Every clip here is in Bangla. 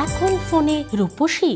এখন ফোনে রূপসী।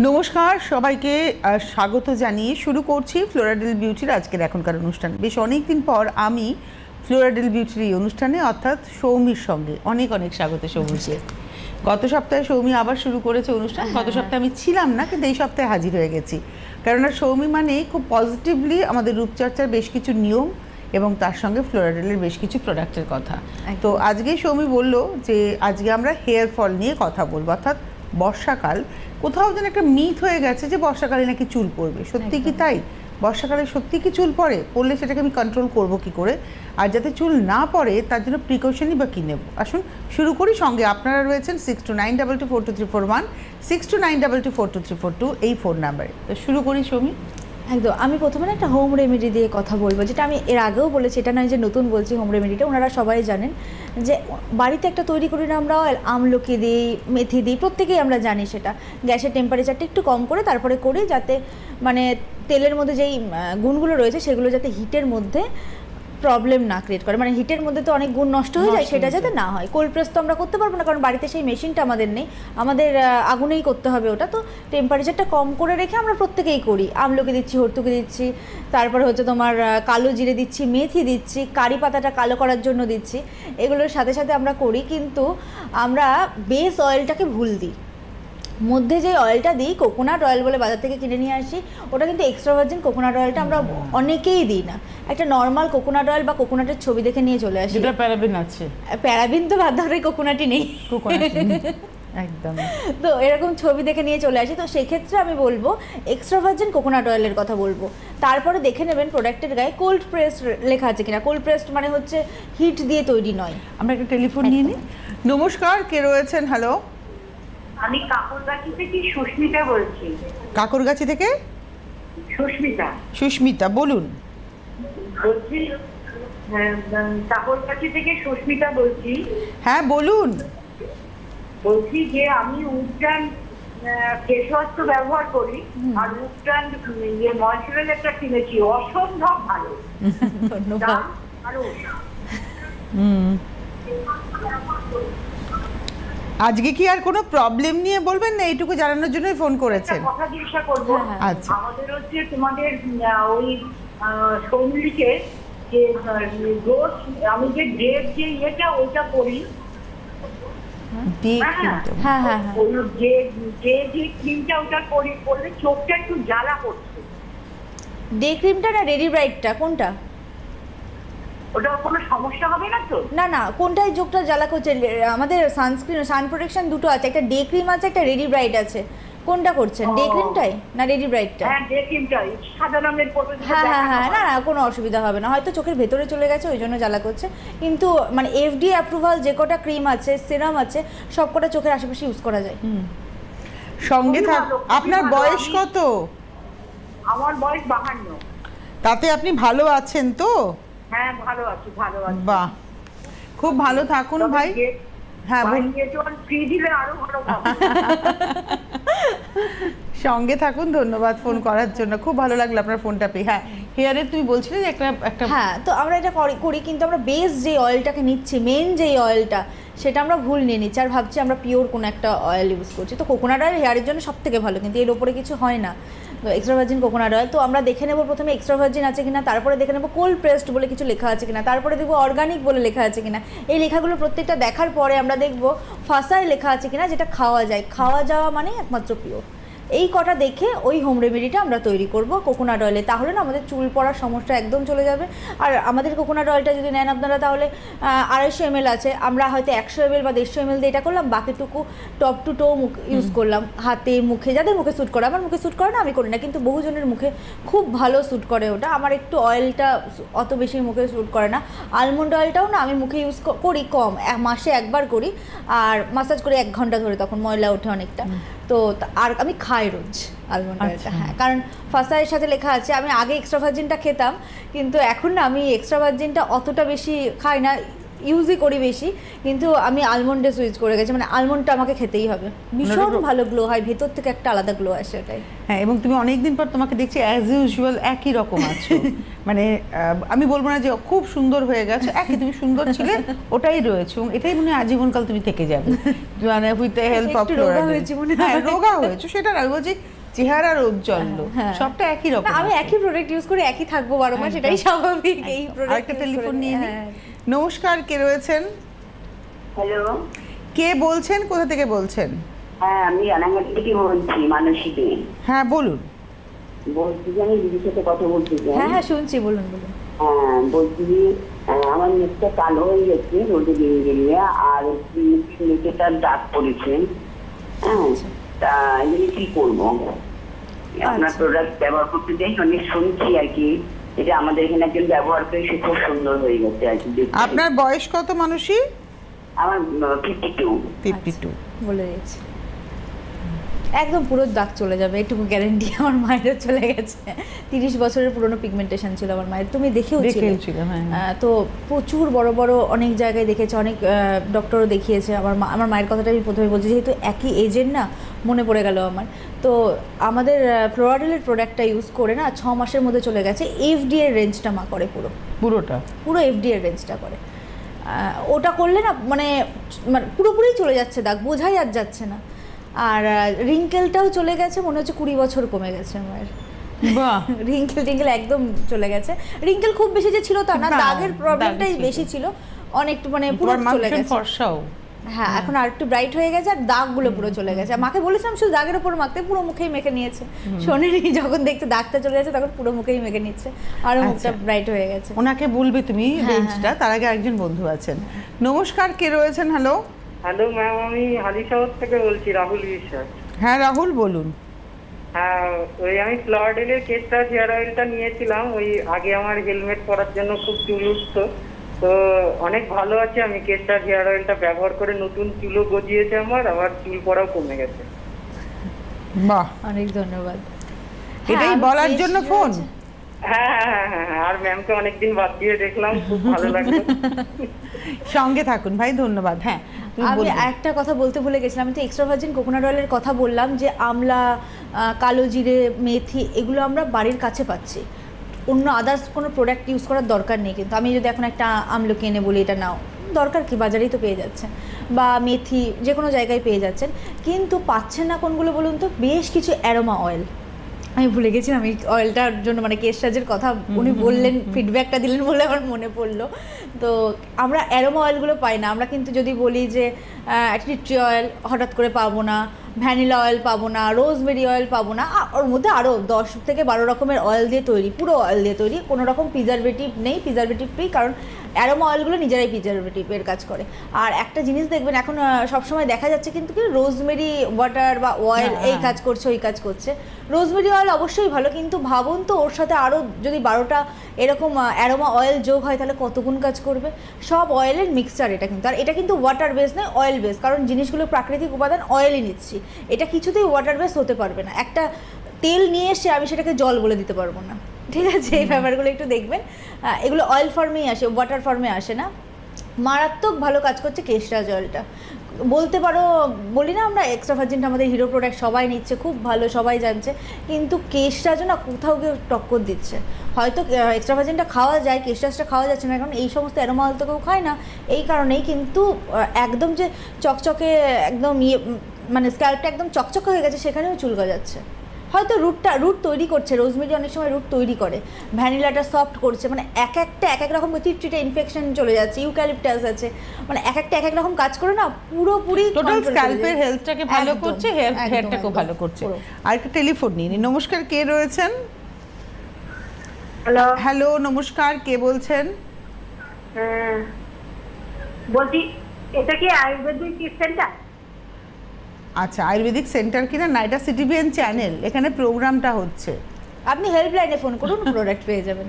নমস্কার সবাইকে স্বাগত জানিয়ে শুরু করছি ফ্লোরাডেল বিউটির আজকের এখনকার অনুষ্ঠান। বেশ অনেকদিন পর আমি ফ্লোরাডেল বিউটির এই অনুষ্ঠানে অর্থাৎ সৌমির সঙ্গে অনেক স্বাগত সৌমিকে। গত সপ্তাহে সৌমি আবার শুরু করেছে অনুষ্ঠান। গত সপ্তাহে আমি ছিলাম না, কিন্তু এই সপ্তাহে হাজির হয়ে গেছি, কেননা সৌমি মানে খুব পজিটিভলি আমাদের রূপচর্চার বেশ কিছু নিয়ম এবং তার সঙ্গে ফ্লোরাডেলের বেশ কিছু প্রোডাক্টের কথা। তো আজকে সৌমি বলল যে আজকে আমরা হেয়ার ফল নিয়ে কথা বলবো, অর্থাৎ বর্ষাকাল। কোথাও যেন একটা মিথ হয়ে গেছে যে বর্ষাকালে নাকি চুল পড়বে, সত্যি কি তাই? বর্ষাকালে সত্যি কি চুল পড়ে? পড়লে সেটাকে আমি কন্ট্রোল করব কি করে? আর যাতে চুল না পড়ে তার জন্য প্রিকশনই বা কী নেব? আসুন শুরু করি। সঙ্গে আপনারা রয়েছেন 6292242341, 6292242342 এই ফোন নাম্বারে। তো শুরু করি সৌমি। একদম। আমি প্রথমে একটা হোম রেমেডি দিয়ে কথা বলবো, যেটা আমি এর আগেও বলেছি, এটা নয় যে নতুন বলছি। হোম রেমেডিটা ওনারা সবাই জানেন যে বাড়িতে একটা তৈরি করি না আমরা, আমলকি দিই, মেথি দিই, প্রত্যেকেই আমরা জানি সেটা। গ্যাসের টেম্পারেচারটা একটু কম করে তারপরে করি, যাতে মানে তেলের মধ্যে যেই গুণগুলো রয়েছে সেগুলো যাতে হিটের মধ্যে প্রবলেম না ক্রিয়েট করে, মানে হিটের মধ্যে তো অনেক গুণ নষ্ট হয়ে যায়, সেটা যাতে না হয়। কোল্ড প্রেস তো আমরা করতে পারবো না, কারণ বাড়িতে সেই মেশিনটা আমাদের নেই, আমাদের আগুনেই করতে হবে ওটা। তো টেম্পারেচারটা কম করে রেখে আমরা প্রত্যেকেই করি। আমলকি দিচ্ছি, হর্তুকি দিচ্ছি, তারপরে হচ্ছে তোমার কালো জিরে দিচ্ছি, মেথি দিচ্ছি, কারি পাতাটা কালো করার জন্য দিচ্ছি, এগুলোর সাথে সাথে আমরা করি। কিন্তু আমরা বেস অয়েলটাকে ভুল দিই। মধ্যে যে অয়েলটা দিই, কোকোনাট অয়েল বলে বাজার থেকে কিনে নিয়ে আসি, ওটা কিন্তু এক্সট্রা ভার্জিন কোকোনাট অয়েলটা আমরা অনেকেই দিই না। একটা নর্মাল কোকোনাট অয়েল বা কোকোনাটের ছবি দেখে নিয়ে চলে আসি। যেটা প্যারাবিন আছে, প্যারাবিন তো বাদ ধরে কোকোনাটই নেই একদম। তো এরকম ছবি দেখে নিয়ে চলে আসি। তো সেক্ষেত্রে আমি বলবো এক্সট্রা ভার্জিন কোকোনাট অয়েলের কথা বলবো। তারপরে দেখে নেবেন প্রোডাক্টের গায়ে কোল্ড প্রেস লেখা আছে কিনা। কোল্ড প্রেসড মানে হচ্ছে হিট দিয়ে তৈরি নয়। আমরা একটা টেলিফোন নিয়ে নিই। নমস্কার, কে রয়েছেন? হ্যালো, আমি কাকুরগাছি থেকে সুস্মিতা বলছি। কাকুরগাছি থেকে সুস্মিতা। সুস্মিতা, বলুন। বলছি কাকুরগাছি থেকে সুস্মিতা বলছি। হ্যাঁ বলুন। বলছি যে আমি উডটান ফেস ওয়াশ তো ব্যবহার করি, আর উডটান ময়শ্চারাইজারটা কিনেছি, অসম্ভব ভালো। ধন্যবাদ। আজকে কি আর কোনো প্রবলেম নিয়ে বলবেন না, এইটুকু জানানোর জন্যই ফোন করেছেন? কথা জিজ্ঞাসা করবো। আচ্ছা, আমাদের হচ্ছে তোমাদের ওই সৌমিকে যে রোজ আমি যে ডেট যে ইয়েটা ওইটা করি, হ্যাঁ হ্যাঁ, যে ক্রিমটা ওটা করলে চোখটা একটু জ্বালা করছে। ডে ক্রিমটা না রেডি ব্রাইটটা, কোনটা? ওটা কোনো সমস্যা হবে না তো? না না, কোনটাই চোখটা জ্বালা করছে? আমাদের সানস্ক্রিন, সান প্রোটেকশন দুটো আছে, একটা ডে ক্রিম আছে, একটা রেডি ব্রাইট আছে। কোনটা করছেন, ডে ক্রিমটাই না রেডি ব্রাইটটা? হ্যাঁ ডে ক্রিমটাই, সাদা রঙের পটল। হ্যাঁ হ্যাঁ হ্যাঁ, না না কোনো অসুবিধা হবে না, হয়তো চোখের ভেতরে চলে গেছে ওই জন্য জ্বালা করছে। কিন্তু মানে এফডিএ অ্যাপ্রুভাল যে কটা ক্রিম আছে, সিরাম আছে, সব কটা চোখের আশেপাশে ইউজ করা যায়। সঙ্গে থাক। আপনার বয়স কত? আমার বয়স 52। তাতে আপনি ভালো আছেন তো? হ্যাঁ ভালো আছি, ভালো আছি। বাহ, খুব ভালো থাকুন ভাই। হ্যাঁ, বলুন। ফ্রি দিলে আরো ভালো হবে। সঙ্গে থাকুন, ধন্যবাদ ফোন করার জন্য, খুব ভালো লাগলো আপনার ফোনটা পেয়ে। হ্যাঁ, হেয়ারের তুমি বলছিলে যে একটা হ্যাঁ, তো আমরা এটা করি কিন্তু আমরা বেস যে অয়েলটাকে নিচ্ছি, মেন যেই অয়েলটা, সেটা আমরা ভুল নিয়ে নিচ্ছি আর ভাবছি আমরা পিওর কোনো একটা অয়েল ইউজ করছি। তো কোকোনাট অয়েল হেয়ারের জন্য সব থেকে ভালো, কিন্তু এর ওপরে কিছু হয় না। এক্সট্রা ভার্জিন কোকোনাট অয়েল, তো আমরা দেখে নেবো প্রথমে এক্সট্রা ভার্জিন আছে কিনা, তারপরে দেখে নেবো কোল্ড প্রেসড বলে কিছু লেখা আছে কিনা, তারপরে দেখবো অর্গানিক বলে লেখা আছে কিনা। এই লেখাগুলো প্রত্যেকটা দেখার পরে আমরা দেখবো ফাসায় লেখা আছে কিনা, যেটা খাওয়া যায়, খাওয়া যাওয়া মানে একমাত্র পিওর। এই কটা দেখে ওই হোম রেমেডিটা আমরা তৈরি করব কোকোনাট অয়েলে, তাহলে না আমাদের চুল পড়ার সমস্যা একদম চলে যাবে। আর আমাদের কোকোনাট অয়েলটা যদি নেন আপনারা, তাহলে 250 ml আছে, আমরা হয়তো 100 ml বা 150 ml দিয়ে এটা করলাম, বাকিটুকু টপ টু টো ইউজ করলাম, হাতে মুখে, যাদের মুখে শ্যুট করে। আমার মুখে শ্যুট করে না, আমি করি না, কিন্তু বহুজনের মুখে খুব ভালো শ্যুট করে ওটা। আমার একটু অয়েলটা অত বেশি মুখে শ্যুট করে না। আলমন্ড অয়েলটাও না আমি মুখে ইউজ করি কম, মাসে একবার করি, আর মাসাজ করি 1 ঘন্টা ধরে, তখন ময়লা ওঠে অনেকটা। তো আর আমি খাই রোজ আলমন্ড অয়েলটা। হ্যাঁ, কারণ ফাসায়ের সাথে লেখা আছে। আমি আগে এক্সট্রা ভার্জিনটা খেতাম, কিন্তু এখন না আমি এক্সট্রা ভার্জিনটা অতটা বেশি খাই না, ইউজই করি বেশি, কিন্তু আমি আলমন্ডে সুইচ করে গেছি। মানে আলমন্ডটা আমাকে খেতেই হবে, ভীষণ ভালো গ্লো হয়, ভেতর থেকে একটা আলাদা গ্লো আসে এটাই। হ্যাঁ, এবং তুমি অনেকদিন পর তোমাকে দেখছি অ্যাজ ইউজুয়াল একই রকম আছো। মানে আমি বলবো না যে খুব সুন্দর হয়ে গেছো, একই তুমি সুন্দর ছিলে, ওটাই রয়েছে, এবং এটাই মনে হয় আজীবনকাল তুমি থেকে যাবে, মানে উইথ দ্য হেল্প অফ রোগা হয়েছি মনে হয়। রোগা হয়েছো সেটা না, বলছি চেহারার ঔজ্জ্বল্য সবটা একই রকম। আমি একই প্রোডাক্ট ইউজ করে একই থাকবো 12 মাস, সেটাই স্বাভাবিক। এই প্রোডাক্ট আরেকটা টেলিফোন নিয়ে নিই। নমস্কার, কে রয়েছেন? হ্যালো, কে বলছেন, কোথা থেকে বলছেন? হ্যাঁ আমি রানাঘাট থেকে বলছি, মানসী দে। হ্যাঁ বলুন। বলছি যে আমি দিদির সাথে কথা বলতে চাই। হ্যাঁ হ্যাঁ, শুনছি, বলুন বলুন। হ্যাঁ বলছি যে আমার মুখটা কালো হয়ে গেছে রোদে বেরিয়ে, আর নিচেটা দাগ পড়েছে। হ্যাঁ, তা এগুলি কি করবো? আপনার প্রোডাক্ট ব্যবহার করতে চাই, অনেক শুনছি আর কি, এটা আমাদের এখানে একজন ব্যবহার করে সে খুব সুন্দর হয়ে গেছে আর কি। আপনার বয়স কত মানুষই? আমার 52। 52। বলে দিয়েছি, একদম পুরো দাগ চলে যাবে, এটুকু গ্যারান্টি। আমার মায়েরও চলে গেছে, 30 বছরের পুরনো পিগমেন্টেশন ছিল আমার মায়ের, তুমি দেখেওছিলে। তো প্রচুর বড় বড় অনেক জায়গায় দেখেছে, অনেক ডক্টরও দেখিয়েছে। আমার মায়ের কথাটা আমি প্রথমে বলছি, যেহেতু একই এজের না, মনে পড়ে গেল আমার। তো আমাদের ফ্লোরাডেলের প্রোডাক্টটা ইউজ করে না 6 মাসের মধ্যে চলে গেছে। এফডিএর রেঞ্জটা মা করে, পুরো এফডিএর রেঞ্জটা করে। ওটা করলে না মানে পুরোপুরি চলে যাচ্ছে দাগ, বোঝাই আর যাচ্ছে না। আর রিঙ্কেলটাও চলে গেছে, মনে হচ্ছে 20 বছর কমে গেছে আমার। বাহ, রিঙ্কেল একদম চলে গেছে। রিঙ্কেল খুব বেশি যে ছিল তা না, দাগের প্রবলেমটাই বেশি ছিল, অনেক মানে পুরো চলে গেছে। ফর্সাও, হ্যাঁ, এখন আর একটু ব্রাইট হয়ে গেছে, আর দাগগুলো পুরো চলে গেছে। মাকে বলেছিলাম শুধু দাগের উপর মাখতে, পুরো মুখেই মেখে নিয়েছে। শোনেনি, যখন দেখছে দাগটা চলে গেছে তখন পুরো মুখেই মেখে নিচ্ছে, আর মুখটা ব্রাইট হয়ে গেছে। ওনাকে বলবে তুমি রেঞ্জটা, তার আগে একজন বন্ধু আছেন। নমস্কার, কে রয়েছেন? হ্যালো। হ্যালো ম্যাম, আমি হালিশহর থেকে বলছি, রাহুল বিশ্বাস। হ্যাঁ রাহুল, বলুন। হ্যাঁ, ওই আমি ফ্লোরাডেলের কেস্টার হেয়ার অয়েলটা নিয়েছিলাম, ওই আগে আমার হেলমেট পরার জন্য খুব চুল উঠতো, তো অনেক ভালো আছে। আমি কেস্টার হেয়ার অয়েলটা ব্যবহার করে নতুন চুলও গজিয়েছে আমার, আবার চুল পড়াও কমে গেছে। বাহ, অনেক ধন্যবাদ। এটাই বলার জন্য ফোন। হ্যাঁ হ্যাঁ হ্যাঁ হ্যাঁ, আর ম্যামকে অনেকদিন বাদ দিয়ে দেখলাম, খুব ভালো লাগলো। সঙ্গে থাকুন ভাই, ধন্যবাদ। হ্যাঁ, আমি একটা কথা বলতে ভুলে গেছিলাম, আমি তো এক্সট্রা ভার্জিন কোকোনাট অয়েলের কথা বললাম, যে আমলা, কালো জিরে, মেথি, এগুলো আমরা বাড়ির কাছে পাচ্ছি, অন্য আদার্স কোনো প্রোডাক্ট ইউজ করার দরকার নেই। কিন্তু আমি যদি এখন একটা আমলকি এনে বলি এটা নাও, দরকার কি, বাজারেই তো পেয়ে যাচ্ছে, বা মেথি যে কোনো জায়গায় পেয়ে যাচ্ছেন। কিন্তু পাচ্ছেন না কোনগুলো বলুন তো? বেশ কিছু অ্যারোমা অয়েল, আমি ভুলে গেছিলাম এই অয়েলটার জন্য, মানে কেশ সাজের কথা উনি বললেন, ফিডব্যাকটা দিলেন বলে আমার মনে পড়লো। তো আমরা অ্যারোমা অয়েলগুলো পাই না। আমরা কিন্তু যদি বলি যে টি ট্রি অয়েল হঠাৎ করে পাবো না, ভ্যানিলা অয়েল পাবো না, রোজমেরি অয়েল পাবো না, ওর মধ্যে আরও 10 থেকে 12 রকমের অয়েল দিয়ে তৈরি, পুরো অয়েল দিয়ে তৈরি, কোনো রকম প্রিজারভেটিভ নেই, প্রিজারভেটিভ ফ্রি, কারণ অ্যারোমা অয়েলগুলো নিজেরাই প্রিজারভেটিভের কাজ করে। আর একটা জিনিস দেখবেন, এখন সবসময় দেখা যাচ্ছে কিন্তু কি রোজমেরি ওয়াটার বা অয়েল এই কাজ করছে, ওই কাজ করছে। রোজমেরি অয়েল অবশ্যই ভালো, কিন্তু ভাবুন তো ওর সাথে আরও যদি 12টা এরকম অ্যারোমা অয়েল যোগ হয়, তাহলে কতগুণ কাজ করবে। সব অয়েলের মিক্সচার এটা কিন্তু, আর এটা কিন্তু ওয়াটার বেস নয়, অয়েল বেস, কারণ জিনিসগুলো প্রাকৃতিক উপাদান, অয়েলই নিচ্ছি। এটা কিছুতেই ওয়াটার বেস হতে পারবে না। একটা তেল নিয়ে এসে আমি সেটাকে জল বলে দিতে পারবো না, ঠিক আছে? এই ব্যাপারগুলো একটু দেখবেন, এগুলো অয়েল ফর্মেই আসে, ওয়াটার ফর্মে আসে না। মারাত্মক ভালো কাজ করছে কেশরাজ অয়েলটা, বলতে পারো। বলি না আমরা এক্সট্রা ভার্জিনটা আমাদের হিরো প্রোডাক্ট, সবাই নিচ্ছে, খুব ভালো, সবাই জানছে, কিন্তু কেশরাজও না কোথাও কেউ টক্কর দিচ্ছে। হয়তো এক্সট্রা ভার্জিনটা খাওয়া যায়, কেশরাজটা খাওয়া যাচ্ছে না, কারণ এই সমস্ত অ্যারোমা অয়েল তো কেউ খায় না, এই কারণেই। কিন্তু একদম যে চকচকে একদম মানে স্ক্যাল্পটা একদম চকচকে হয়ে গেছে, সেখানেও চুল গজাচ্ছে। হয়তো রুট তৈরি করছে, রোজমেরি অনেক সময় রুট তৈরি করে, ভ্যানিলাটা সফট করছে, মানে এক এক রকম টিটটিটে ইনফেকশন চলে যাচ্ছে, ইউক্যালিপটাস আছে, মানে এক এক রকম কাজ করে না, পুরোপুরি টোটাল স্ক্যাল্পের হেলথটাকে ভালো করছে, হেয়ারটাকেও ভালো করছে। আর একটা টেলিফোন নিয়ে নিই। নমস্কার, কে রয়েছেন? হ্যালো, হ্যালো, নমস্কার, কে বলছেন? বলছি এটা কি আয়ুর্বেদিক সেন্টার? আচ্ছা, আয়ুর্বেদিক সেন্টার কিনা না, এটা সিটিভিএন চ্যানেল, এখানে প্রোগ্রামটা হচ্ছে। আপনি হেল্পলাইনে ফোন করুন, প্রোডাক্ট পেয়ে যাবেন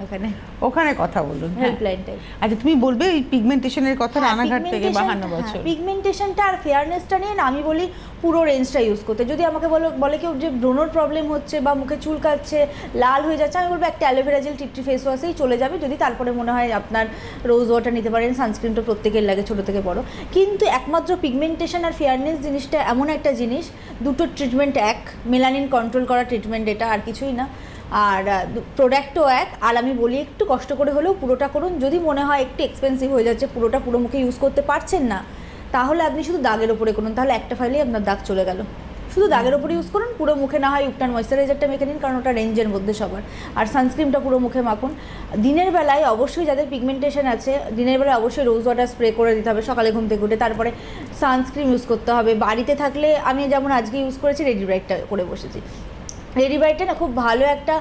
ওখানে কথা বলুন। হেল্পলাইনটাই। আচ্ছা, তুমি বলবে এই পিগমেন্টেশনের কথা, রানাঘাট থেকে 52 বছর। পিগমেন্টেশনটা আর ফেয়ারনেসটা নিয়ে না আমি বলি পুরো রেঞ্জটা ইউজ করতে। যদি আমাকে বলে কেউ যে ব্রণর প্রবলেম হচ্ছে বা মুখে চুলকাচ্ছে, লাল হয়ে যাচ্ছে, আমি বলবো একটা অ্যালোভেরা জেল টিট্রি ফেস ওয়াশেই চলে যাবে। যদি তারপরে মনে হয় আপনার রোজ ওয়াটার নিতে পারেন, সানস্ক্রিন তো প্রত্যেকের লাগে ছোটো থেকে বড়। কিন্তু একমাত্র পিগমেন্টেশন আর ফেয়ারনেস জিনিসটা এমন একটা জিনিস, দুটো ট্রিটমেন্ট এক, মেলানিন কন্ট্রোল করা ট্রিটমেন্ট এটা, আর কিছুই না। আর প্রোডাক্টও এক। আর আমি বলি একটু কষ্ট করে হলেও পুরোটা করুন। যদি মনে হয় একটু এক্সপেন্সিভ হয়ে যাচ্ছে, পুরো মুখে ইউজ করতে পারছেন না, তাহলে আপনি শুধু দাগের ওপরে করুন, তাহলে একটা ফাইলেই আপনার দাগ চলে গেল। শুধু দাগের ওপরে ইউজ করুন, পুরো মুখে না হয় উপটান ময়েশ্চারাইজারটা মেখে নিন, কারণ ওটা রেঞ্জের মধ্যে সবার। আর সানস্ক্রিনটা পুরো মুখে মাখুন। দিনের বেলায় অবশ্যই যাদের পিগমেন্টেশন আছে, দিনের বেলায় অবশ্যই রোজ ওয়াটার স্প্রে করে দিতে হবে সকালে ঘুম থেকে উঠে, তারপরে সানস্ক্রিন ইউজ করতে হবে। বাড়িতে থাকলে আমি যেমন আজকে ইউজ করেছি, রেডি ব্রাইটটা করে বসেছি। রেডি ব্রাইটটা না খুব ভালো একটা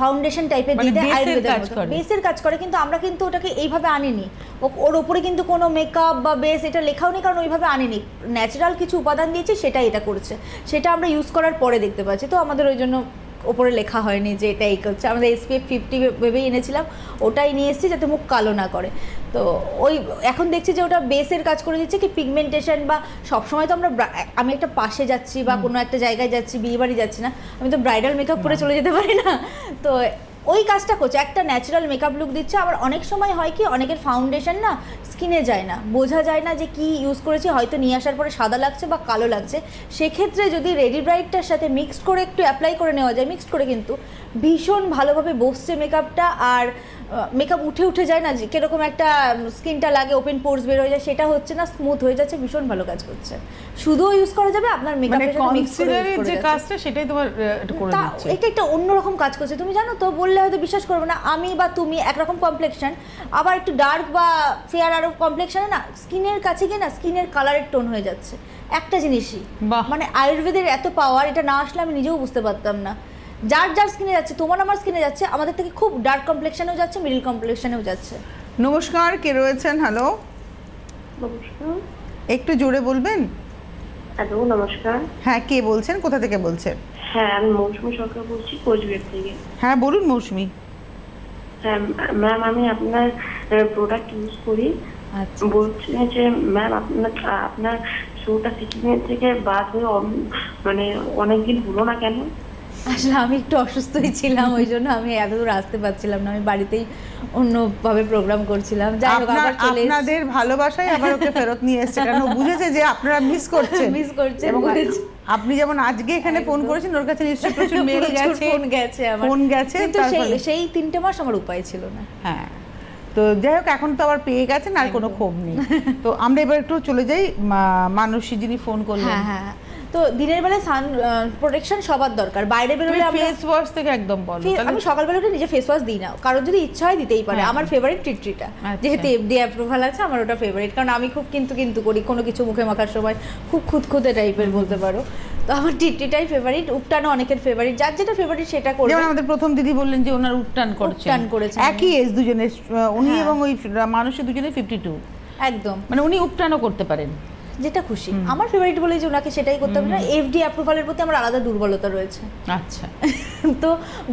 ফাউন্ডেশন টাইপের দিয়ে দেয়, আয়ুর্বেদের মতো বেসের কাজ করে, কিন্তু আমরা কিন্তু ওটাকে এইভাবে আনিনি। ওর ওপরে কিন্তু কোনো মেকআপ বা বেস এটা লেখাও নেই, কারণ ওইভাবে আনিনি। ন্যাচারাল কিছু উপাদান দিয়েছি, সেটাই এটা করছে, সেটা আমরা ইউজ করার পরে দেখতে পাচ্ছি। তো আমাদের ওই জন্য ওপরে লেখা হয়নি যে এটা এই করছে। আমাদের SPF 50 ভেবেই এনেছিলাম, ওটাই নিয়ে এসেছি যাতে মুখ কালো না করে। তো ওই এখন দেখছি যে ওটা বেসের কাজ করে দিচ্ছে কি পিগমেন্টেশন। বা সবসময় তো আমরা, আমি একটা পাশে যাচ্ছি বা কোনো একটা জায়গায় যাচ্ছি, বিয়ে বাড়ি যাচ্ছি না, আমি তো ব্রাইডাল মেকআপ করে চলে যেতে পারি না। তো ওই কাজটা করছে, একটা ন্যাচারাল মেকআপ লুক দিচ্ছে। আবার অনেক সময় হয় কি, অনেকের ফাউন্ডেশন না স্কিনে যায় না, বোঝা যায় না যে কি ইউজ করেছি, হয়তো নিয়ে আসার পরে সাদা লাগছে বা কালো লাগছে। সেক্ষেত্রে যদি রেডি ব্রাইটটার সাথে মিক্সড করে একটু অ্যাপ্লাই করে নেওয়া যায়, মিক্সড করে কিন্তু ভীষণ ভালোভাবে বসছে মেকআপটা। আর মেকআপ উঠে যায় না, যে কীরকম একটা স্কিনটা লাগে, ওপেন পোর্স বের হয়ে যায়, সেটা হচ্ছে না, স্মুথ হয়ে যাচ্ছে, ভীষণ ভালো কাজ করছে। শুধুও ইউজ করা যাবে, আপনার মেকআপের সাথে মিক্স করে ইউজ করা যে যাচ্ছে। কাজটা সেটাই তোমার এটা করে দিচ্ছে। এটা একটা অন্যরকম কাজ করছে, তুমি জানো তো, বললে হয়তো বিশ্বাস করবে না। আমি বা তুমি একরকম কমপ্লেকশন, আবার একটু ডার্ক বা ফেয়ার আরও কমপ্লেকশনে না, স্কিনের কাছে গিয়ে না স্কিনের কালারের টোন হয়ে যাচ্ছে একটা জিনিসই। মানে আয়ুর্বেদের এত পাওয়ার, এটা না আসলে আমি নিজেও বুঝতে পারতাম না। যার স্কিনে যাচ্ছে, তোমার আমার স্কিনে যাচ্ছে, আমাদের থেকে খুব ডার্ক কমপ্লেকশনেও যাচ্ছে, মিডল কমপ্লেকশনেও যাচ্ছে। নমস্কার, কে রয়েছেন? হ্যালো, নমস্কার। একটু জোরে বলবেন। হ্যালো, নমস্কার। হ্যাঁ, কে বলছেন, কোথা থেকে বলছেন? হ্যাঁ, আমি মৌসুমী সরকার বলছি, কোচবিহার থেকে। হ্যাঁ বলুন মৌসুমী। হ্যাঁ ম্যাম, আমি আপনার প্রোডাক্ট ইউজ করি। বলছি যে ম্যাম, আপনার শোটা সিটিংয়ের থেকে বাদ হয়ে মানে অনেকদিন হলো না কেন? আসলে আমি একটু অসুস্থই ছিলাম, ওই জন্য আমি এতদূর আসতে পারছিলাম না। আমি বাড়িতেই অন্যভাবে প্রোগ্রাম করছিলাম। যাই হোক, আবার চলে এসেছি। আপনাদের ভালোবাসাই আবার ওকে ফেরত নিয়ে এসেছে, কারণ ও বুঝেছে যে আপনারা মিস করছেন। এবং আপনি যেমন আজকে এখানে ফোন করেছেন, ওর কাছে নিশ্চয়ই প্রচুর মেল গেছে, ফোন গেছে। কিন্তু সেই 3 মাস আমার উপায় ছিল না। হ্যাঁ, তো যাই হোক, এখন তো আবার পেয়ে গেছেন, আর কোনো ক্ষোভ নেই। তো আমরা এবার একটু চলে যাই মানসী যিনি ফোন করলেন। হ্যাঁ, তো দিনের বেলায় সান প্রোটেকশন সবার দরকার। বাইরে বেরোলে ফেস ওয়াশ থেকে একদম বলো। আমি সকালবেলা উঠে নিজে ফেস ওয়াশ দিই না, কারোর যদি ইচ্ছা হয় দিতেই পারে। আমার ফেভারিট টিট্রিটা, যেহেতু FDA অ্যাপ্রুভাল আছে, আমার ওটা ফেভারিট। কারণ আমি খুব কিন্তু করি কোনো কিছু মুখে মাখার সময়, খুব খুঁতখুঁতে টাইপের বলতে পারো। তো আমার টিট্রিটাই ফেভারিট। উপটানও অনেকের ফেভারিট, যার যেটা ফেভারিট সেটা করে। যেমন আমাদের প্রথম দিদি বললেন যে ওনার উপটান করেছেন, একই এজ দুজনের, উনি এবং ওই মানুষের দুজনে 52 একদম। মানে উনি উপটানও করতে পারেন, যেটা খুশি। আমার ফেভারিট বলেই যে ওনাকে সেটাই করতে হবে না। FDA অ্যাপ্রুভালের প্রতি আমার আলাদা দুর্বলতা রয়েছে। আচ্ছা। তো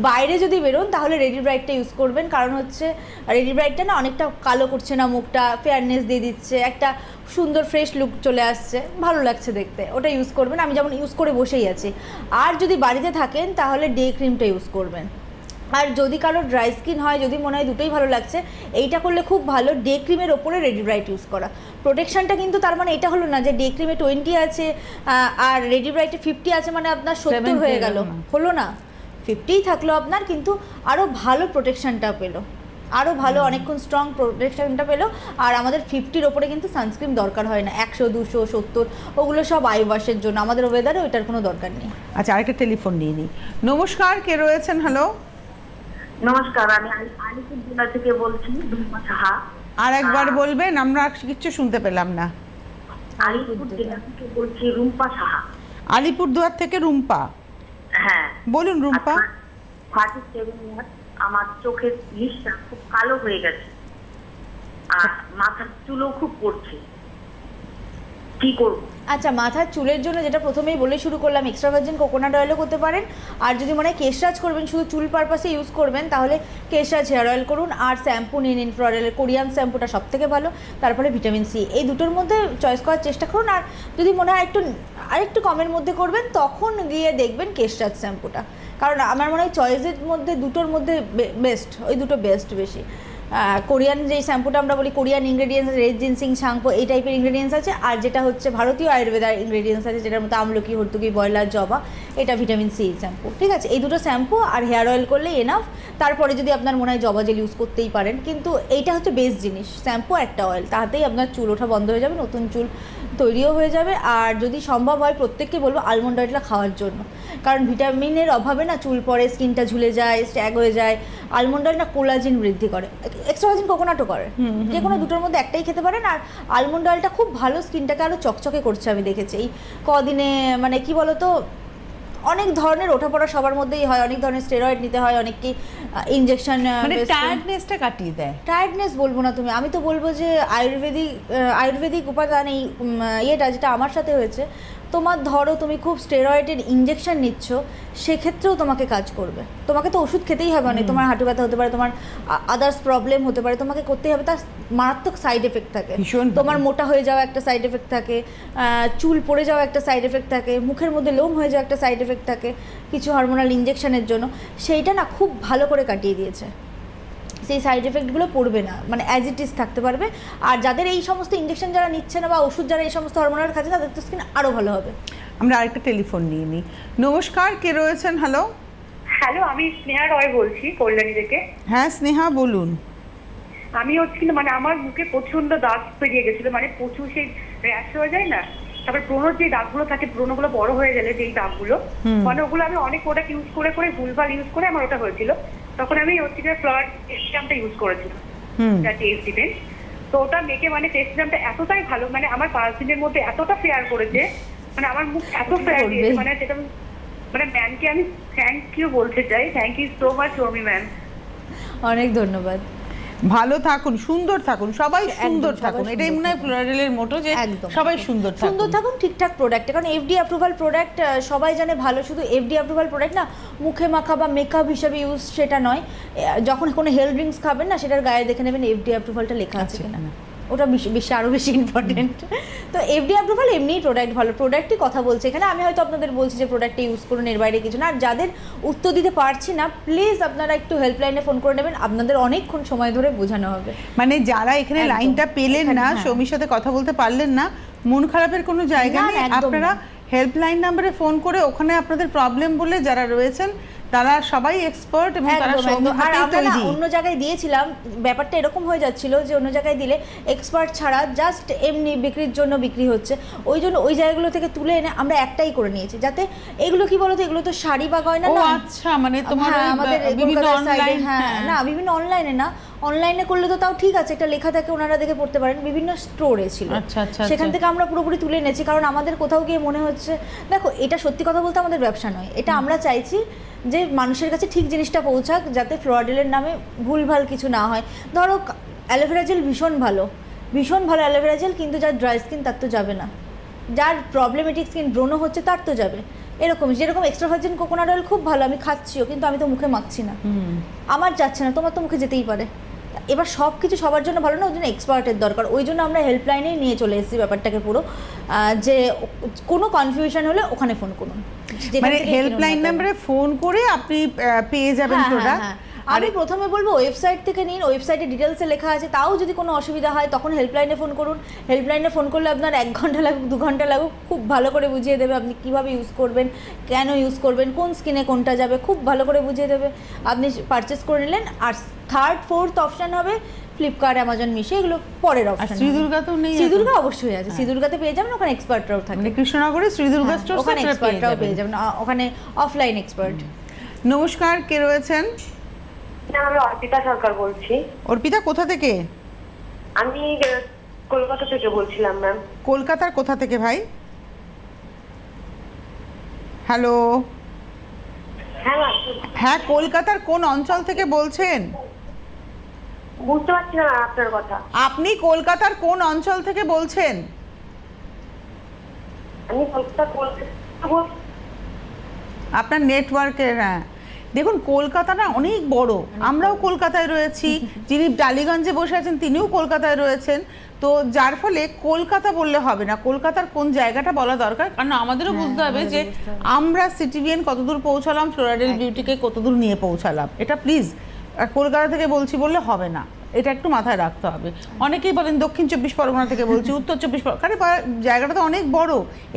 বাইরে যদি বেরোন তাহলে রেডি ব্রাইটটা ইউজ করবেন, কারণ হচ্ছে রেডি ব্রাইটটা না অনেকটা কালো করছে না মুখটা, ফেয়ারনেস দিয়ে দিচ্ছে, একটা সুন্দর ফ্রেশ লুক চলে আসছে, ভালো লাগছে দেখতে। ওটা ইউজ করবেন, আমি যেমন ইউজ করে বসেই আছি। আর যদি বাড়িতে থাকেন তাহলে ডে ক্রিমটা ইউজ করবেন। আর যদি কারো ড্রাই স্কিন হয়, যদি মনে হয় দুটোই ভালো লাগছে, এইটা করলে খুব ভালো ডে ক্রিমের ওপরে রেডি ব্রাইট ইউজ করা। প্রোটেকশনটা কিন্তু তার মানে এটা হলো না যে ডে ক্রিমে 20 আছে আর রেডি ব্রাইটে 50 আছে মানে আপনার 70 হয়ে গেল, হলো না। 50ই থাকলো আপনার, কিন্তু আরও ভালো প্রোটেকশনটা পেলো, আরও ভালো অনেকক্ষণ স্ট্রং প্রোটেকশনটা পেলো। আর আমাদের 50-র ওপরে কিন্তু সানস্ক্রিন দরকার হয় না, 100, 200, 70 ওগুলো সব আই ওয়াশের জন্য, আমাদের ওয়েদারে ওইটার কোনো দরকার নেই। আচ্ছা, আরেকটা টেলিফোন নিয়ে নিই। নমস্কার, কে রয়েছেন? হ্যালো, নমস্কার, আমি আলিপুর জেলা থেকে বলছি, রুম্পা সাহা। আর একবার বলবেন, আমরা কিচ্ছু শুনতে পেলাম না। আলিপুর জেলা থেকে বলছি, রুম্পা সাহা। আলিপুরদুয়ার থেকে রুম্পা, হ্যাঁ বলুন রুম্পা। 37 ইয়ার, আমার চোখের লিস্টটা খুব কালো হয়ে গেছে আর মাথার চুলও খুব পড়ছে, কি করব? আচ্ছা, মাথার চুলের জন্য যেটা প্রথমেই বলে শুরু করলাম, এক্সট্রা ভার্জিন কোকোনাট অয়েলও করতে পারেন। আর যদি মনে হয় কেশরাজ করবেন, শুধু চুল পারপাসে ইউজ করবেন, তাহলে কেশরাজ হেয়ার অয়েল করুন। আর শ্যাম্পু নিন ইনফ্রারেলের কোরিয়ান শ্যাম্পুটা সব থেকে ভালো। তারপরে ভিটামিন সি, এই দুটোর মধ্যে চয়েস করার চেষ্টা করুন। আর যদি মনে হয় আরেকটু কমের মধ্যে করবেন, তখন গিয়ে দেখবেন কেশরাজ শ্যাম্পুটা, কারণ আমার মনে হয় চয়েসের মধ্যে দুটোর মধ্যে বেস্ট, ওই দুটো বেস্ট বেশি। কোরিয়ান যে শ্যাম্পুটা আমরা বলি, Korean ingredients, red ginseng shampoo, এই টাইপের ইনগ্রেডিয়েন্টস আছে। আর যেটা হচ্ছে ভারতীয় আয়ুর্বেদার ইনগ্রেডিয়েন্টস আছে, যেটার মধ্যে আমলকি, হর্তুকি, বয়লার, জবা, এটা ভিটামিন সি শ্যাম্পু। ঠিক আছে, এই দুটো শ্যাম্পু আর হেয়ার অয়েল করলেই এনাফ। তারপরে যদি আপনার মনে হয় জবা জেল ইউজ করতেই পারেন, কিন্তু এইটা হচ্ছে বেস্ট জিনিস, শ্যাম্পু একটা অয়েল, তাতেই আপনার চুল ওঠা বন্ধ হয়ে যাবে, নতুন চুল তৈরিও হয়ে যাবে। আর যদি সম্ভব হয় প্রত্যেককে বলবো আলমন্ড অয়েলটা খাওয়ার জন্য, কারণ ভিটামিনের অভাবে না চুল পড়ে, স্কিনটা ঝুলে যায়, স্ট্যাগ হয়ে যায়। আলমন্ড অয়েল না কোলাজেন বৃদ্ধি করে, এক্সট্রা ভার্জিন কোকোনাটও করে, যে কোনো দুটোর মধ্যে একটাই খেতে পারেন। আর আলমন্ড অয়েলটা খুব ভালো, স্কিনটাকে আরও চকচকে করছে আমি দেখেছি এই কদিনে। মানে কি বলতো, অনেক ধরনের ওঠাপড়া সবার মধ্যেই হয়, অনেক ধরনের স্টেরয়েড নিতে হয়, অনেককে ইনজেকশন, মানে টায়ার্ডনেসটা কাটিয়ে দেয়। টায়ার্ডনেস বলবো না তুমি, আমি তো বলবো যে আয়ুর্বেদিক উপাদান, এই ইয়েটা যেটা আমার সাথে হয়েছে, তোমার ধরো তুমি খুব স্টেরয়েডের ইনজেকশন নিচ্ছ, সেক্ষেত্রেও তোমাকে কাজ করবে। তোমাকে তো ওষুধ খেতেই হবে, না তোমার হাঁটু ব্যথা হতে পারে, তোমার আদার্স প্রবলেম হতে পারে, তোমাকে করতেই হবে। তার মারাত্মক সাইড এফেক্ট থাকে, তোমার মোটা হয়ে যাওয়া একটা সাইড এফেক্ট থাকে, চুল পড়ে যাওয়া একটা সাইড এফেক্ট থাকে, মুখের মধ্যে লোম হয়ে যাওয়া একটা সাইড এফেক্ট থাকে কিছু হরমোনাল ইনজেকশনের জন্য। সেইটা না খুব ভালো করে কাটিয়ে দিয়েছে, সেই সাইড এফেক্টগুলো পড়বে না, মানে অ্যাজ ইট ইজ থাকতে পারবে। আর যাদের এই সমস্ত ইনজেকশন যারা নিচ্ছে না বা ওষুধ যারা এই সমস্ত হরমোনাল খাচ্ছে, তাদের তো স্কিন আরও ভালো হবে। আমরা আরেকটা টেলিফোন নিয়ে নিই। নমস্কার, কে রয়েছেন? হ্যালো, হ্যালো, আমি স্নেহা রয় বলছি, কল্যাণী থেকে। হ্যাঁ স্নেহা, বলুন। আমি হচ্ছিল মানে আমার মুখে প্রচন্ড দাগ পেরিয়ে গেছিল, মানে প্রচুর সেই র্যাশ হয়ে যায় না, তারপরে ব্রণর যে দাগগুলো থাকে, ব্রণগুলো বড় হয়ে গেলে যেই দাগগুলো, মানে ওগুলো আমি অনেক প্রোডাক্ট ইউজ করে ভুলভাল ইউজ করে আমার ওটা হয়েছিল। তখন আমি হচ্ছে যে ফ্লড টেস্টটা ইউজ করেছিলাম, টেস্ট দিবেন। তো ওটা মেখে মানে টেস্টটা এতটাই ভালো, মানে আমার 5 দিনের মধ্যে এতটা ফেয়ার করেছে, মানে আমার মুখ এত ফেয়ার দিয়েছে, মানে সেটা মানে ম্যামকে আমি থ্যাংক ইউ বলতে চাই। Thank you so much Romi ma'am, অনেক ধন্যবাদ। ভালো থাকুন, সুন্দর থাকুন, সবাই সুন্দর থাকুন, এটাই মনে হয় ফ্লোরাডেলের মোটো, যে সবাই সুন্দর থাকুন, ঠিকঠাক প্রোডাক্ট। কারণ এফডি অ্যাপ্রুভাল প্রোডাক্ট সবাই জানে ভালো, শুধু এফডি অ্যাপ্রুভাল প্রোডাক্ট না মুখে মাখা বা মেকআপ হিসেবে ইউজ সেটা নয়। যখন কোনো হেলথ ড্রিঙ্কস খাবেন না, সেটার গায়ে দেখে নেবেন এফডি অ্যাপ্রুভালটা লেখা আছে কিনা, ওটা বেশি আরও বেশি ইম্পর্টেন্ট। তো এফডি অ্যাপ্রুভাল এমনিই প্রোডাক্ট ভালো, প্রোডাক্টই কথা বলছে এখানে। আমি হয়তো আপনাদের বলছি যে প্রোডাক্টটা ইউজ করুন, এর বাইরে কিছু না। আর যাদের উত্তর দিতে পারছি না, প্লিজ আপনারা একটু হেল্পলাইনে ফোন করে নেবেন, আপনাদের অনেকক্ষণ সময় ধরে বোঝানো হবে। মানে যারা এখানে লাইনটা পেলেন না, সৌমির সাথে কথা বলতে পারলেন না, মন খারাপের কোনো জায়গা নেই। আপনারা হেল্পলাইন নাম্বারে ফোন করে ওখানে আপনাদের প্রবলেম বলে যারা রয়েছেন তারা সবাই এক্সপার্ট, এবং তারা আর আমরা না অন্য জায়গায় দিয়েছিলাম, ব্যাপারটা এরকম হয়ে যাচ্ছিল যে অন্য জায়গায় দিলে এক্সপার্ট ছাড়া জাস্ট এমনি বিক্রির জন্য বিক্রি হচ্ছে, ওই জন্য ওই জায়গাগুলো থেকে তুলে এনে আমরা একটাই করে নিয়েছি। যাতে এগুলো কি বলতো, এগুলো তো শাড়ি বা গয়না না। আচ্ছা, মানে তোমার আমাদের বিভিন্ন অনলাইন, না বিভিন্ন অনলাইনে না, অনলাইনে করলে তো তাও ঠিক আছে, একটা লেখা থাকে, ওনারা দেখে পড়তে পারেন। বিভিন্ন স্টোরে ছিল, সেখান থেকে আমরা পুরোপুরি তুলে এনেছি। কারণ আমাদের কোথাও গিয়ে মনে হচ্ছে, দেখো এটা সত্যি কথা বলতে আমাদের ব্যবসা নয়, এটা আমরা চাইছি যে মানুষের কাছে ঠিক জিনিসটা পৌঁছাক, যাতে ফ্লোরাডেলের নামে ভুলভাল কিছু না হয়। ধরো অ্যালোভেরা জেল ভীষণ ভালো অ্যালোভেরা জেল, কিন্তু যার ড্রাই স্কিন তার তো যাবে না, যার প্রবলেমেটিক স্কিন ব্রণ হচ্ছে তার তো যাবে। এরকম যেরকম এক্সট্রা ভার্জিন কোকোনাট অয়েল খুব ভালো, আমি খাচ্ছিও, কিন্তু আমি তো মুখে মাখছি না, আমার যাচ্ছে না, তোমার তো মুখে যেতেই পারে। এবার সব কিছু সবার জন্য ভালো না, ওই জন্য এক্সপার্টের দরকার, ওই জন্য আমরা হেল্পলাইনেই নিয়ে চলে এসেছি ব্যাপারটাকে পুরো, যে কোনো কনফিউশন হলে ওখানে ফোন করুন, মানে হেল্পলাইন নাম্বারে ফোন করে আপনি পেয়ে যাবেন প্রোডাক্ট। আমি প্রথমে বলবো ওয়েবসাইট থেকে নিন, ওয়েবসাইটে ডিটেলসে লেখা আছে, তাও যদি কোনো অসুবিধা হয় তখন হেল্পলাইনে ফোন করুন। হেল্পলাইনে ফোন করলে আপনার 1 ঘন্টা লাগুক 2 ঘন্টা লাগুক, খুব ভালো করে বুঝিয়ে দেবে আপনি কীভাবে ইউজ করবেন, কেন ইউজ করবেন, কোন স্কিনে কোনটা যাবে, খুব ভালো করে বুঝিয়ে দেবে। আপনি পারচেস করে নিলেন। আর 3rd 4th অপশান হবে ফ্লিপকার্ট, অ্যামাজন, মিশো, এগুলো পরের অপশান। শ্রীদুর্গাতেও নেই? শ্রীদুর্গা অবশ্যই আছে, শ্রীদুর্গাতে পেয়ে যাবেন, ওখানে এক্সপার্টরাও থাকে। মানে কৃষ্ণনগরে শ্রীদুর্গা স্টোর, ওখানে এক্সপার্টরাও পেয়ে যাবেন, ওখানে অফলাইন এক্সপার্ট। নমস্কার, কে রয়েছেন? আমি অর্পিতা সরকার বলছি। অর্পিতা, কোথা থেকে? আমি কলকাতা থেকে বলছিলাম ম্যাম। কলকাতার কোথা থেকে ভাই? হ্যালো। হ্যাঁ ম্যাম। হ্যাঁ, কলকাতার কোন অঞ্চল থেকে বলছেন? বুঝতে পারছি না আপনার কথা। আপনি কলকাতার কোন অঞ্চল থেকে বলছেন? আমি কলকাতা আপনার নেটওয়ার্কের, হ্যাঁ দেখুন কলকাতা না অনেক বড়, আমরাও কলকাতায় রয়েছি, যিনি টালিগঞ্জে বসে আছেন তিনিও কলকাতায় রয়েছেন, তো যার ফলে কলকাতা বললে হবে না, কলকাতার কোন জায়গাটা বলা দরকার, কারণ আমাদেরও বুঝতে হবে যে আমরা সিটিভিএন কতদূর পৌঁছালাম, ফ্লোরাডেল বিউটিকে কতদূর নিয়ে পৌঁছালাম। এটা প্লিজ কলকাতা থেকে বলছি বললে হবে না, এটা একটু মাথায় রাখতে হবে। অনেকেই বলেন দক্ষিণ 24 পরগনা থেকে বলছি, উত্তর 24 পরগনা, কারণ জায়গাটা তো অনেক বড়,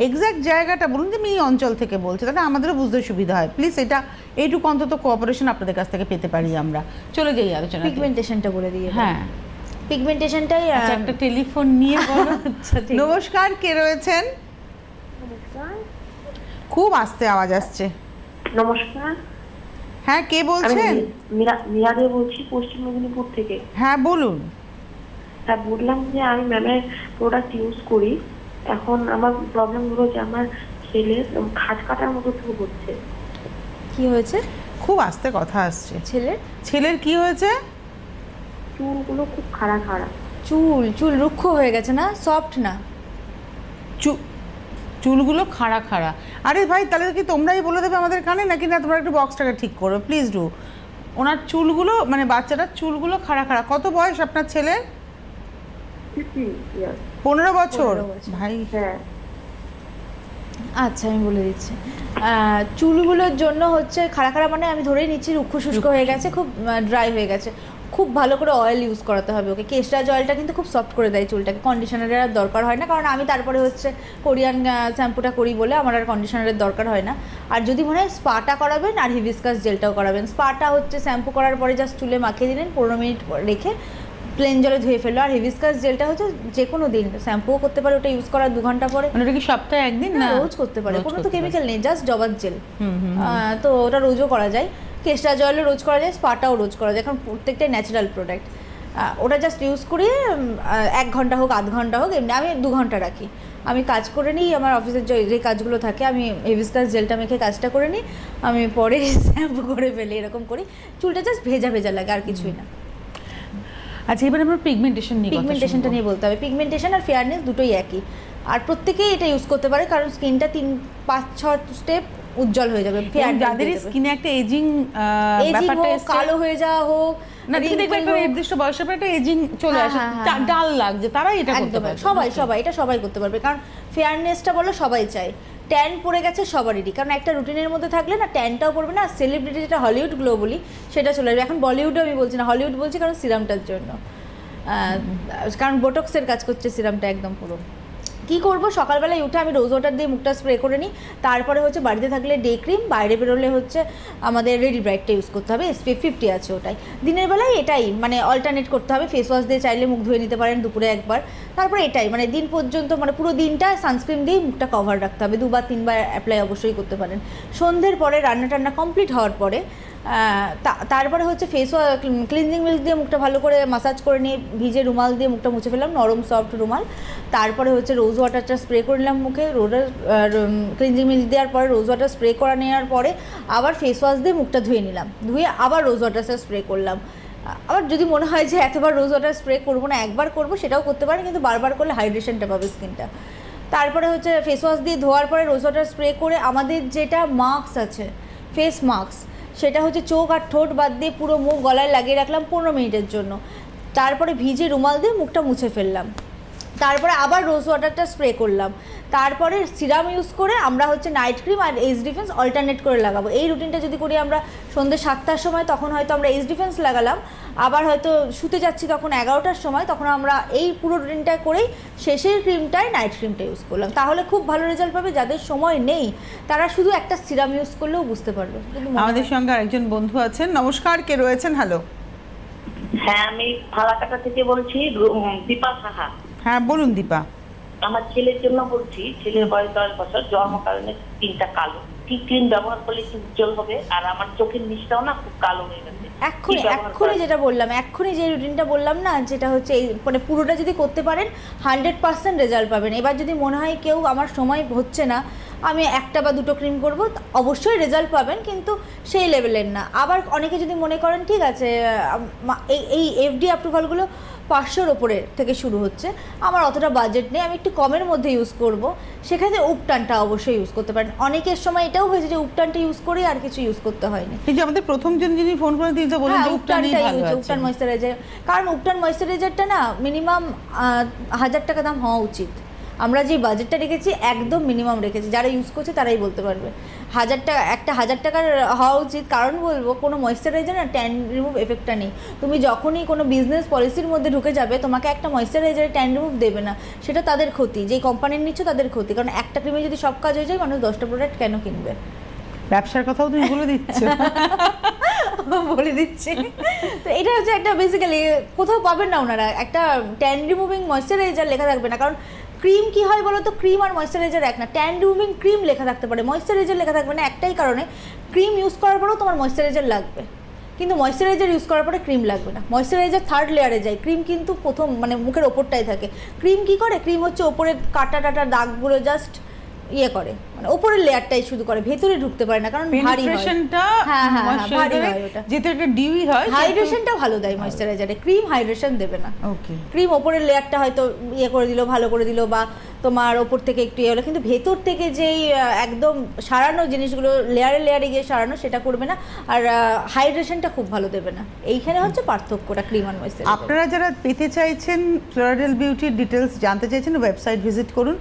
এক্স্যাক্ট জায়গাটা বলুন যে মিনি অঞ্চল থেকে বলছে, তাহলে আমাদেরও বুঝতে সুবিধা হয়। প্লিজ এটা এইটুকু অন্তত কোঅপারেশন আপনাদের কাছ থেকে পেতে পারি আমরা। চলে যাই আলোচনা। পিগমেন্টেশনটা বলে দিয়ে। হ্যাঁ, পিগমেন্টেশনটাই একটা টেলিফোন নিয়ে বলো। নমস্কার, কে রয়েছেন? খুব আস্তে আওয়াজ আসছে। নমস্কার। হ্যাঁ, কে বলছেন? মীরা দে বলছি, পশ্চিম মেদিনীপুর থেকে। হ্যাঁ বলুন। হ্যাঁ, বললাম যে আমি ম্যামের প্রোডাক্ট ইউজ করি, এখন আমার প্রবলেম হলো যে আমার ছেলের খাঁজ কাটার মতো চুল হচ্ছে। কি হয়েছে? খুব আস্তে কথা আসছে। ছেলের কি হয়েছে? চুলগুলো খুব খাড়া খাড়া। চুল রুক্ষ হয়ে গেছে না, সফট না, চুলগুলো খাড়া খাড়া। আরে ভাই, তাহলে কি তোমরাই বলে দেবে আমাদের কানে, নাকি না তোমরা একটু বক্সটাকে ঠিক করো প্লিজ ডু। ওনার চুলগুলো মানে বাচ্চাটার চুলগুলো খাড়া খাড়া। কত বয়স আপনার ছেলের? 15 বছর। ভাই হ্যাঁ, আচ্ছা আমি বলে দিচ্ছি। চুলগুলোর জন্য হচ্ছে খাড়া খাড়া, মানে আমি ধরেই নিচ্ছি রুক্ষ শুষ্ক হয়ে গেছে, খুব ড্রাই হয়ে গেছে। খুব ভালো করে অয়েল ইউজ করাতে হবে ওকে। কেশরাজ অয়েলটা কিন্তু খুব সফট করে দেয় চুলটাকে, কন্ডিশনারের আর দরকার হয় না, কারণ আমি তারপরে হচ্ছে কোরিয়ান শ্যাম্পুটা করি বলে আমার আর কন্ডিশনারের দরকার হয় না। আর যদি মনে হয় স্পাটা করাবেন আর হিবিস্কাস জেলটাও করাবেন। স্পাটা হচ্ছে শ্যাম্পু করার পরে জাস্ট চুলে মাখিয়ে দিলেন, 15 মিনিট রেখে প্লেন জলে ধুয়ে ফেললো। আর হিবিস্কাস জেলটা হচ্ছে যে কোনো দিন শ্যাম্পুও করতে পারে, ওটা ইউজ করার 2 ঘন্টা পরে। মানে ওটা কি সপ্তাহে একদিন না রোজ করতে পারে, কোনো তো কেমিক্যাল নেই, জাস্ট জবার জেল, তো ওটা রোজও করা যায়। কেশরাজ অয়েলও রোজ করা যায়, স্পাটাও রোজ করা যায়, কারণ প্রত্যেকটাই ন্যাচারাল প্রোডাক্ট। ওটা জাস্ট ইউজ করিয়ে 1 ঘন্টা হোক 1/2 ঘন্টা হোক, এমনি আমি 2 ঘন্টা রাখি। আমি কাজ করে নিই, আমার অফিসের যে কাজগুলো থাকে আমি হিবিস্কাস জেলটা মেখে কাজটা করে নিই, আমি পরে শ্যাম্পু করে ফেলি, এরকম করি। চুলটা জাস্ট ভেজা ভেজা লাগে, আর কিছুই না। আচ্ছা, এবার আমরা পিগমেন্টেশনটা নিয়ে বলতে হবে। পিগমেন্টেশন আর ফেয়ারনেস দুটোই একই, আর প্রত্যেকেই এটা ইউজ করতে পারে, কারণ স্কিনটা 3-5-6 স্টেপ উজ্জ্বল হয়ে যাবে। যাদের স্কিনে একটা এজিং ব্যাপারটা, কালো হয়ে যাওয়া হোক, না দেখবেন একটা নির্দিষ্ট বয়সের পর একটা এজিং চলে আসে, ডাল লাগছে, তারাই এটা করতে পারে। সবাই এটা সবাই করতে পারবে, কারণ ফেয়ারনেসটা বলো সবাই চায়। ট্যান পড়ে গেছে সবারই, কারণ একটা রুটিনের মধ্যে থাকলে না ট্যানটাও পড়বে না। সেলিব্রিটি যেটা হলিউড গ্লো বলি সেটা চলে আসবে। এখন বলিউডও আমি বলছি না, হলিউড বলছি, কারণ সিরামটার জন্য, কারণ বোটক্সের কাজ করছে সিরামটা একদম পুরো। কী করবো, সকালবেলায় উঠে আমি রোজ ওয়াটার দিয়ে মুখটা স্প্রে করে নিই, তারপরে হচ্ছে বাড়িতে থাকলে ডে ক্রিম, বাইরে বেরোলে হচ্ছে আমাদের রেডি ব্রাইটটা ইউজ করতে হবে, SPF 50 আছে ওটাই। দিনের বেলায় এটাই মানে অল্টারনেট করতে হবে, ফেস ওয়াশ দিয়ে চাইলে মুখ ধুয়ে নিতে পারেন দুপুরে একবার, তারপরে এটাই মানে দিন পর্যন্ত মানে পুরো দিনটা সানস্ক্রিন দিয়ে মুখটা কভার রাখতে হবে, 2 বা 3 বার অ্যাপ্লাই অবশ্যই করতে পারেন। সন্ধ্যের পরে রান্না টান্না কমপ্লিট হওয়ার পরে তারপরে হচ্ছে ফেস ওয়াশ ক্লিনজিং মিল্ক দিয়ে মুখটা ভালো করে মাসাজ করে নিয়ে ভিজে রুমাল দিয়ে মুখটা মুছে ফেললাম, নরম সফট রুমাল। তারপরে হচ্ছে রোজ ওয়াটারটা স্প্রে করে নিলাম মুখে, ক্লিনজিং মিল্ক দেওয়ার পরে রোজ ওয়াটার স্প্রে করা নেওয়ার পরে আবার ফেস ওয়াশ দিয়ে মুখটা ধুয়ে নিলাম, ধুয়ে আবার রোজ ওয়াটারটা স্প্রে করলাম। আবার যদি মনে হয় যে এতবার রোজ ওয়াটার স্প্রে করবো না, একবার করবো, সেটাও করতে পারেন, কিন্তু বারবার করলে হাইড্রেশনটা পাবে স্কিনটা। তারপরে হচ্ছে ফেস ওয়াশ দিয়ে ধোয়ার পরে রোজ ওয়াটার স্প্রে করে আমাদের যেটা মাস্ক আছে, ফেস মাস্ক, সেটা হচ্ছে চোখ আর ঠোঁট বাদ দিয়ে পুরো মুখ গলায় লাগিয়ে রাখলাম 15 মিনিটের জন্য। তারপরে ভিজে রুমাল দিয়ে মুখটা মুছে ফেললাম, তারপরে আবার রোজ ওয়াটারটা স্প্রে করলাম, তারপরে সিরাম ইউজ করে আমরা হচ্ছে নাইট ক্রিম আর এজ ডিফেন্স অল্টারনেট করে লাগাবো। এই রুটিনটা যদি করি আমরা সন্ধ্যে 7টার সময়, তখন হয়তো আমরা এজ ডিফেন্স লাগালাম, আবার হয়তো শুতে যাচ্ছি তখন 11টার সময়, তখন আমরা এই পুরো রুটিনটা করেই শেষের ক্রিমটাই নাইট ক্রিমটা ইউজ করলাম। তাহলে খুব ভালো রেজাল্ট পাবে। যাদের সময় নেই তারা শুধু একটা সিরাম ইউজ করলেও বুঝতে পারবে। আমাদের সঙ্গে আরেকজন বন্ধু আছেন। নমস্কার, কে রয়েছেন? হ্যালো। হ্যাঁ, আমি ফালাকাটা থেকে বলছি, দীপা সাহা। হ্যাঁ বলুন দীপা। আমার ছেলের জন্য বলছি, ছেলের বয়স 10 বছর, জন্মকারণে তিনটা কালো। কি ক্রিম ব্যবহার করলে কি উজ্জ্বল হবে? আর আমার চোখের নিচটাও না খুব কালো হয়ে গেছে। এক্ষুনি যেটা বললাম, এক্ষুনি যে রুটিনটা বললাম না, যেটা হচ্ছে এই মানে পুরোটা যদি করতে পারেন 100% রেজাল্ট পাবেন। এবার যদি মনে হয় কেউ আমার সময় হচ্ছে না, আমি একটা বা দুটো ক্রিম করব, অবশ্যই রেজাল্ট পাবেন, কিন্তু সেই লেভেলের না। আবার অনেকে যদি মনে করেন ঠিক আছে এই এফডি অ্যাপ্রুভালগুলো 500-র ওপরে থেকে শুরু হচ্ছে, আমার অতটা বাজেট নেই, আমি একটু কমের মধ্যে ইউজ করব, সেখানে উপটানটা অবশ্যই ইউজ করতে পারেন। অনেকের সময় এটাও হয়েছে যে উপটানটা ইউজ করে আর কিছু ইউজ করতে হয়নি। এই যে আমাদের প্রথমজন যিনি ফোন করে তিনি তো বলেন যে উপটানই ভালো আছে। উপটান ময়েশ্চারাইজার, কারণ উপটান ময়েশ্চারাইজারটা না মিনিমাম 1000 টাকা দাম হওয়া উচিত। আমরা যে বাজেটটা রেখেছি একদম মিনিমাম রেখেছি, যারা ইউজ করছে তারাই বলতে পারবে। 1000 টাকা, একটা 1000 টাকার হওয়া উচিত। কারণ বলবো কোনো ময়েশ্চারাইজার না ট্যান রিমুভ এফেক্টটা নেই। তুমি যখনই কোনো বিজনেস পলিসির মধ্যে ঢুকে যাবে, তোমাকে একটা ময়েশ্চারাইজারে ট্যান রিমুভ দেবে না, সেটা তাদের ক্ষতি, যেই কোম্পানির নিচ্ছ তাদের ক্ষতি। কারণ একটা ক্রিমে যদি সব কাজ হয়ে যায়, মানুষ 10টা প্রোডাক্ট কেন কিনবে? ব্যবসার কথাও তুমি বলে দিচ্ছ। বলে দিচ্ছি। তো এটা হচ্ছে একটা বেসিক্যালি কোথাও পাবেন না ওনারা একটা ট্যান রিমুভিং ময়েশ্চারাইজার লেখা থাকবে না। কারণ ক্রিম কি হয় বলো তো, ক্রিম আর ময়েশ্চারাইজার এক না। ট্যান রিমুভিং ক্রিম লেখা থাকতে পারে, ময়েশ্চারাইজার লেখা থাকবে না, একটাই কারণে ক্রিম ইউজ করার পরেও তোমার ময়েশ্চারাইজার লাগবে, কিন্তু ময়েশ্চারাইজার ইউজ করার পরে ক্রিম লাগবে না। ময়েশ্চারাইজার থার্ড লেয়ারে যায়, ক্রিম কিন্তু প্রথম মানে মুখের ওপরটাই থাকে। ক্রিম কি করে? ক্রিম হচ্ছে ওপরের কাটা টাটা দাগগুলো জাস্ট ইয়ে করে, মানে উপরের লেয়ারটাই শুধু করে, ভেতরে ঢুকতে পারে না, কারণ ভারী হয়। হ্যাঁ ভারী হয়, ওটা যেটা একটা ডিউই হয়। হাইড্রেশনটা ভালো দেয় ময়েশ্চারাইজারে, ক্রিম হাইড্রেশন দেবে না। ওকে, ক্রিম ওপরের লেয়ারটা হয়তো ইয়ে করে দিল, ভালো করে দিল, বা তোমার ওপর থেকে একটু ইয়ে হলো, কিন্তু ভেতর থেকে যেই একদম সারানো জিনিসগুলো লেয়ারে লেয়ারে গিয়ে সারানো, সেটা করবে না। আর হাইড্রেশনটা খুব ভালো দেবে না। এইখানে হচ্ছে পার্থক্যটা ক্রিম আর ময়েশ্চারাইজার। আপনারা যারা পেতে চাইছেন ফ্লোরাডেল বিউটির ডিটেলস জানতে চাইছেন, ওয়েবসাইট ভিজিট করুন,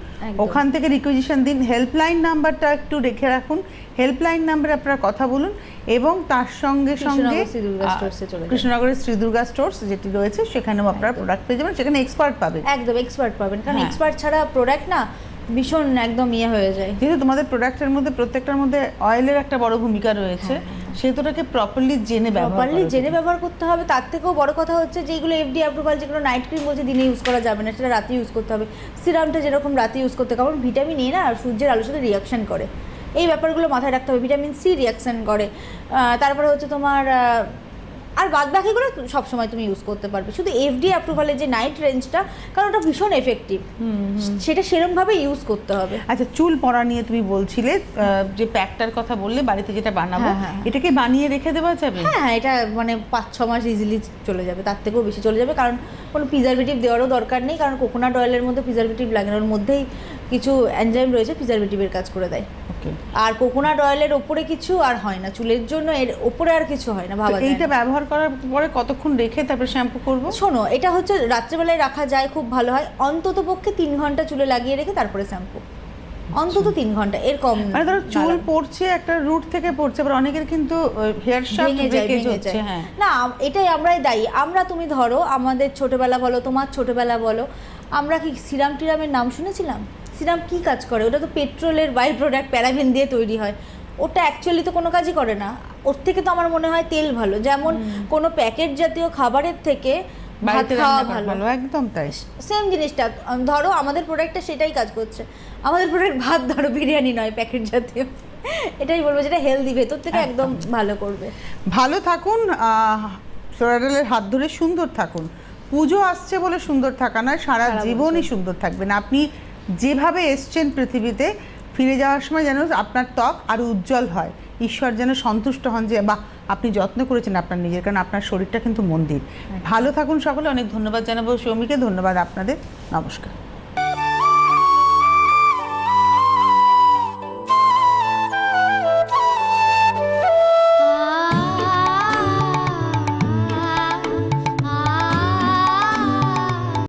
ওখান থেকে রিকুইজিশন দিন। হেল্পলাইন নাম্বারটা একটু রেখে রাখুন, হেল্পলাইন নাম্বারে আপনারা কথা বলুন, এবং তার সঙ্গে সঙ্গে কৃষ্ণনগরের শ্রী দুর্গা স্টোর্স যেটি রয়েছে, সেখানেও আপনারা প্রোডাক্ট পেয়ে যাবেন, সেখানে এক্সপার্ট পাবেন। একদম এক্সপার্ট পাবেন, কারণ এক্সপার্ট ছাড়া প্রোডাক্ট না ভীষণ একদম ইয়ে হয়ে যায়। যেহেতু তোমাদের প্রোডাক্টের মধ্যে প্রত্যেকটার মধ্যে অয়েলের একটা বড় ভূমিকা রয়েছে, সেহেতু ওটাকে প্রপারলি জেনে ব্যবহার করতে হবে। তার থেকেও বড় কথা হচ্ছে যেগুলো এফডি অ্যাপ্রুভাল, যেগুলো নাইট ক্রিম বলছে দিনে ইউজ করা যাবে না, সেটা রাতে ইউজ করতে হবে। সিরামটা যেরকম রাতে ইউজ করতে হবে, কারণ ভিটামিন এ না সূর্যের আলোর সাথে রিয়াকশন করে, এই ব্যাপারগুলো মাথায় রাখতে হবে। ভিটামিন সি রিয়াকশন করে, তারপরে হচ্ছে তোমার আর বাদ বাকিগুলো সবসময় তুমি ইউজ করতে পারবে। শুধু এফডি অ্যাপ্রুভালের যে নাইট রেঞ্জটা, কারণ ওটা ভীষণ এফেক্টিভ, সেটা সেরকমভাবে ইউজ করতে হবে। আচ্ছা, চুল পড়া নিয়ে তুমি বলছিলে, যে প্যাকটার কথা বললে বাড়িতে যেটা বানাবো, এটাকে বানিয়ে রেখে দেওয়া যাবে? হ্যাঁ, এটা মানে 5-6 মাস ইজিলি চলে যাবে, তার থেকেও বেশি চলে যাবে, কারণ কোনো প্রিজারভেটিভ দেওয়ারও দরকার নেই। কারণ কোকোনাট অয়েলের মধ্যে প্রিজারভেটিভ লাগে না, ওর মধ্যেই কিছু এনজাইম রয়েছে প্রিজারভেটিভের কাজ করে দেয়। আর কোকোনাট অয়েলের ওপরে কিছু আর হয় না চুলের জন্য, এর ওপরে আর কিছু হয় না, ভাবা যায়। এইটা ব্যবহার করার পরে কতক্ষণ রেখে তারপর শ্যাম্পু করব? শোনো, এটা হচ্ছে রাত্রেবেলায় রাখা যায়, খুব ভালো হয়। অন্তত পক্ষে 3 ঘন্টা চুলে লাগিয়ে রেখে তারপরে শ্যাম্পু, অন্তত 3 ঘন্টা, এর কম। মানে ধরো চুল পড়ছে, একটা রুট থেকে পড়ছে, আবার অনেকের কিন্তু হেয়ার শাফট ব্রেকেজ হচ্ছে। হ্যাঁ, না, এটাই আমরাই দায়ী। আমরা, তুমি ধরো আমাদের ছোটবেলা বলো, তোমার ছোটবেলা বলো, আমরা কি সিরাম টিরামের নাম শুনেছিলাম? সিরাম কি কাজ করে? ওটা তো পেট্রোলের বাই প্রোডাক্ট, প্যারাবেন দিয়ে তৈরি হয়। ওটা অ্যাকচুয়ালি তো কোনো কাজই করে না। ওর থেকে তো আমার মনে হয় তেল ভালো। যেমন কোনো প্যাকেট জাতীয় খাবারের থেকে ভাত খাওয়া ভালো, একদম তাই। সেম জিনিসটা ধরো আমাদের প্রোডাক্টটা সেটাই কাজ করছে। আমাদের প্রোডাক্ট ভাত, ধরো বিরিয়ানি নয়, প্যাকেট জাতীয়। এটাই বলবো, যেটা হেলদি, ভেতর থেকে একদম ভালো করবে। ভালো থাকুন, ফ্লোরাডেলের হাত ধরে সুন্দর থাকুন। পুজো আসছে বলে সুন্দর থাকা নয়, সারা জীবনই সুন্দর থাকবেন। আপনি যেভাবে এসছেন পৃথিবীতে, ফিরে যাওয়ার সময় যেন আপনার ত্বক আরও উজ্জ্বল হয়, ঈশ্বর যেন সন্তুষ্ট হন যে বাহ আপনি যত্ন করেছেন আপনার নিজের, কারণ আপনার শরীরটা কিন্তু মন্দির। ভালো থাকুন সকলে। অনেক ধন্যবাদ জানাবো সৌমিকে, ধন্যবাদ আপনাদের, নমস্কার।